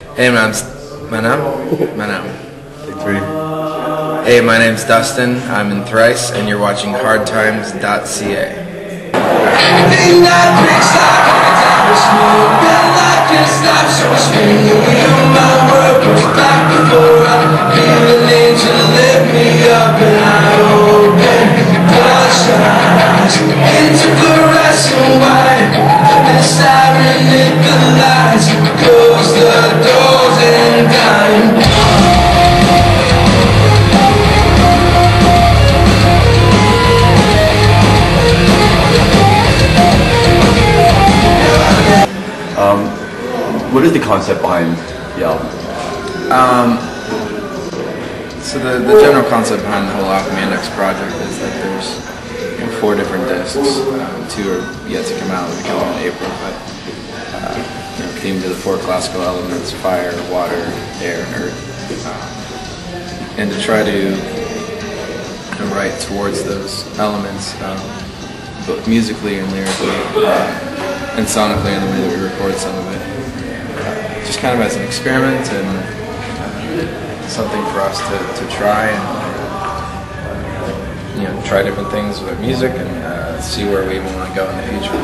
Hey man, Hey, my name's Dustin. I'm in Thrice, and you're watching HARDTIMES.CA. What is the concept behind the album? So the general concept behind the whole Alchemy Index project is that there's 4 different discs. 2 are yet to come out. They'll be coming in April, but themed to the 4 classical elements: fire, water, air, and earth. And to try to write towards those elements, both musically and lyrically, and sonically in the way that we record some of it. Just kind of as an experiment and something for us to try and try different things with music and see where we want to go in the future.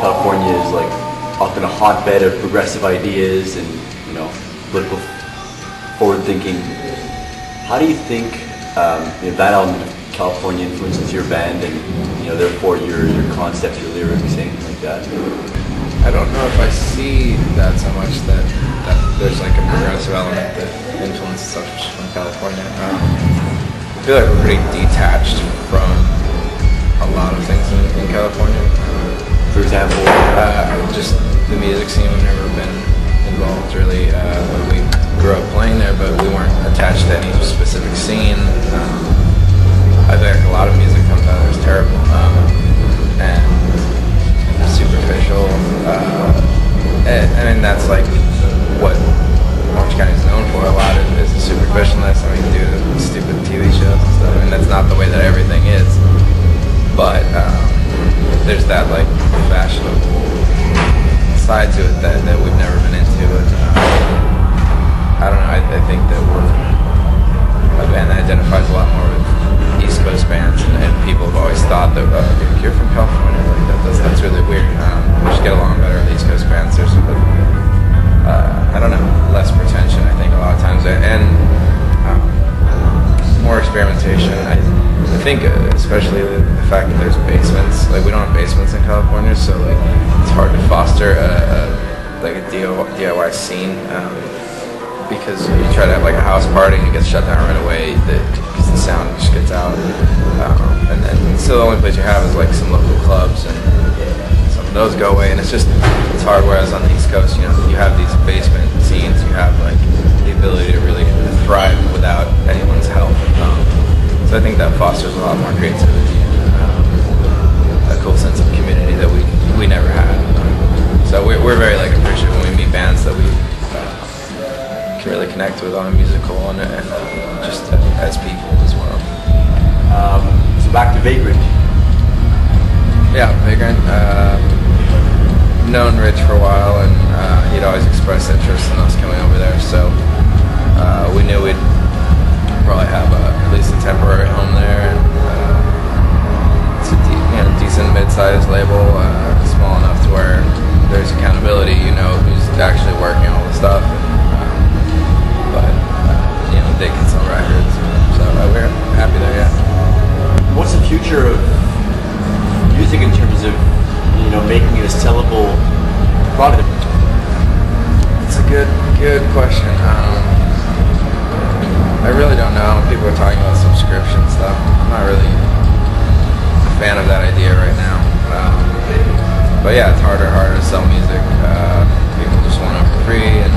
California is like often a hotbed of progressive ideas and political forward thinking. How do you think that element of California influences your band and therefore your concept, your lyrics, anything like that? I don't know if I see that so much that there's like a progressive element that influences us from California. I feel like we're pretty detached from a lot of things in California. For example, just the music scene. We've never been involved really. We grew up playing there, but we weren't attached to any specific scene. I think a lot of music comes out there is terrible and superficial. I mean, that's like what Orange County is known for a lot is the superficialness. I mean, due to stupid TV shows and stuff. I mean, that's not the way that everything is, but there's that like fashionable side to it that we've never been into. And I don't know. I think that we're a band that identifies a lot more with East Coast bands, and people have always thought that you're from California. Like that's really weird. We should get along better with East Coast bands. There's I don't know, less pretension, I think, a lot of times, and more experimentation. I think, especially the fact that there's basements. Like, we don't have basements in California, so like it's hard to foster a DIY scene. Because you try to have like a house party and it gets shut down right away because the sound just gets out. And then so the only place you have is like some local clubs, and some of those go away, and it's hard. Whereas on the East Coast, you have these basement scenes, you have like the ability to really thrive without anyone's help. So I think that fosters a lot more creativity and a cool sense of community that we never had. So we're very like appreciative when we meet bands that we really connect with on a musical and just as people as well. So back to Vagrant. Yeah, Vagrant. Known Rich for a while, and he'd always expressed interest in us coming over there, so we knew we'd probably have at least a temporary home there. And it's a decent mid-sized label, small enough to where there's accountability. Who's actually working all the stuff. They can sell records, so we're happy there. Yeah. What's the future of music in terms of making it a sellable product? It's a good question. I really don't know. People are talking about subscription stuff. I'm not really a fan of that idea right now. But yeah, it's harder to sell music. People just want it for free, and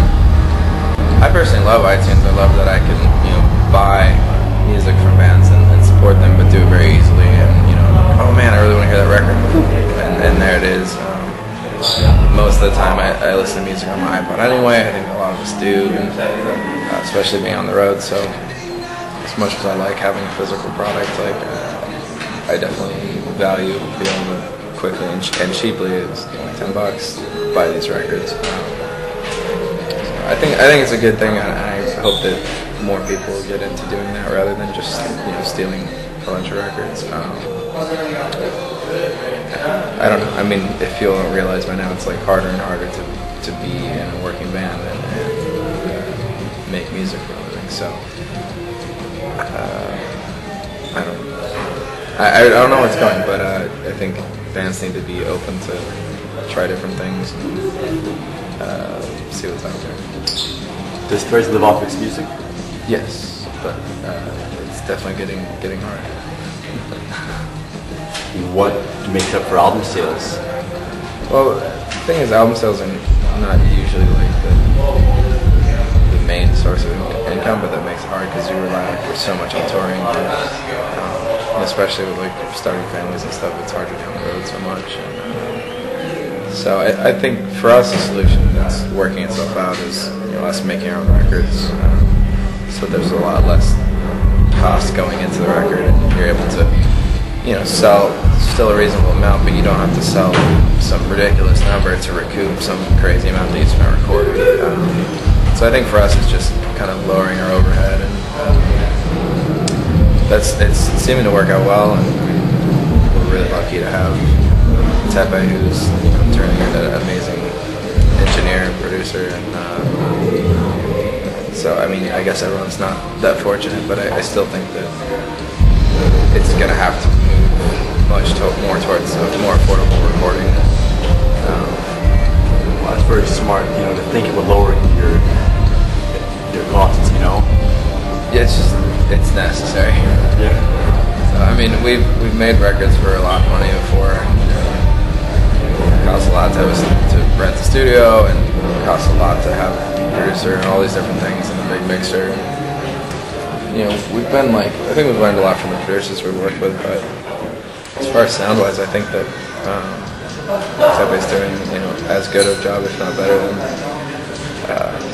I personally love iTunes. I love that I can, buy music from bands and support them, but do it very easily. And oh man, I really want to hear that record, and there it is. Most of the time, I listen to music on my iPod anyway. I think a lot of us do, and especially being on the road. So, as much as I like having a physical product, like I definitely value being able to quickly and cheaply, it's $10, buy these records. I think it's a good thing, and I hope that more people get into doing that rather than just stealing a bunch of records. I don't know. I mean, if you'll realize by now, it's like harder and harder to be in a working band and make music for a living. So I don't know. I don't know what's coming, but I think bands need to be open to try different things and see what's out there. Does Thrice live off its music? Yes, but it's definitely getting hard. What makes up for album sales? Well, the thing is, album sales are not usually like the main source of income, but that makes it hard because you rely so much on touring, and especially with like starting families and stuff. It's hard to be on the road so much. And, so I think for us, the solution that's working itself out is us making our own records. So there's a lot less cost going into the record, and you're able to sell still a reasonable amount, but you don't have to sell some ridiculous number to recoup some crazy amount that you spent recording. So I think for us it's just kind of lowering our overhead, and it's seeming to work out well, and we're really lucky to have Tepe, who's turning into an amazing engineer and producer, and so I mean, I guess everyone's not that fortunate, but I still think that it's going to have to move much more towards a more affordable recording. Well, that's very smart, to think about lowering your costs, Yeah, it's necessary. Yeah. So, I mean, we've made records for a lot of money before. It costs a lot to rent the studio, and it costs a lot to have a producer and all these different things and a big mixer. We've been I think we've learned a lot from the producers we worked with, but as far as sound-wise, I think that Tepe's doing, as good a job, if not better, than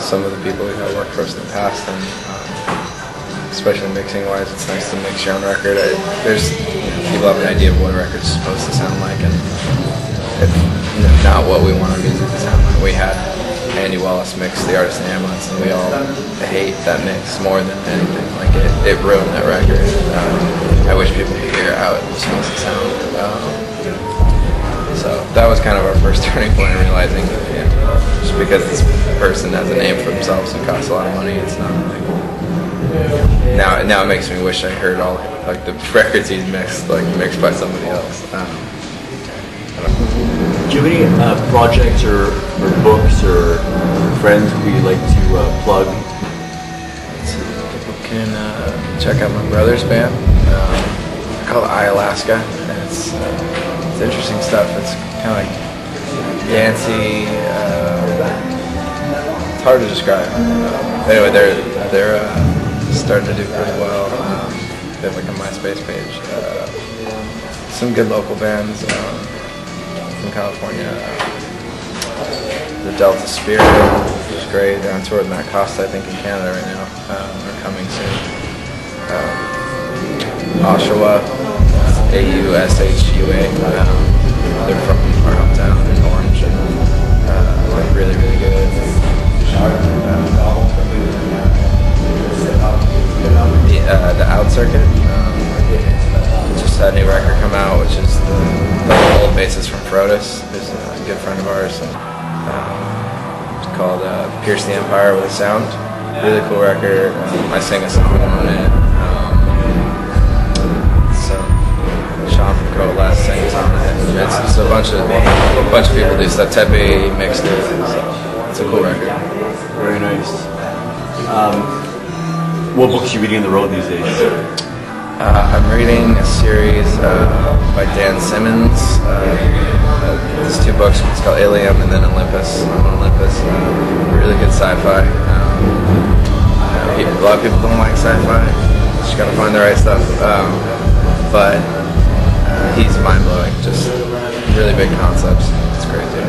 some of the people we've had work for us in the past, and especially mixing-wise, it's nice to mix your own record. There's people have an idea of what a record's supposed to sound like, and it's not what we want our music to sound like. We had Andy Wallace mix The Artist in the Ambulance, and we all hate that mix more than anything. Like it ruined that record. I wish people could hear how it was supposed to sound. So that was kind of our first turning point in realizing that just because this person has a name for themselves and costs a lot of money, it's not like now it makes me wish I heard all like the records he's mixed by somebody else. Do you have any projects or books or friends who you'd like to plug? People can check out my brother's band. Called Alaska. It's interesting stuff. It's kind of like dancey. It's hard to describe. Anyway, they're starting to do pretty well. They have like a MySpace page. Some good local bands. From California, the Delta Spirit, which is great. They're on tour with Matt Costa, I think, in Canada right now. They're coming soon. Oshawa, AUSHUA. They're from our hometown in Orange, and they're really, really good. The Out Circuit. Just had a new record come out, which is the old bassist from Frodis, who's a good friend of ours. And, it's called Pierce the Empire with a Sound. Really cool record. I sing a song on it. So Sean from Coalesce sings on it. It's just a bunch of people do stuff. Tepe mixed it. So it's a cool record. Very nice. What books are you reading on the road these days? I'm reading a series by Dan Simmons. There's two books. It's called Ilium and then Olympus. Really good sci-fi. A lot of people don't like sci-fi. Just gotta find the right stuff. But he's mind-blowing. Just really big concepts. It's crazy.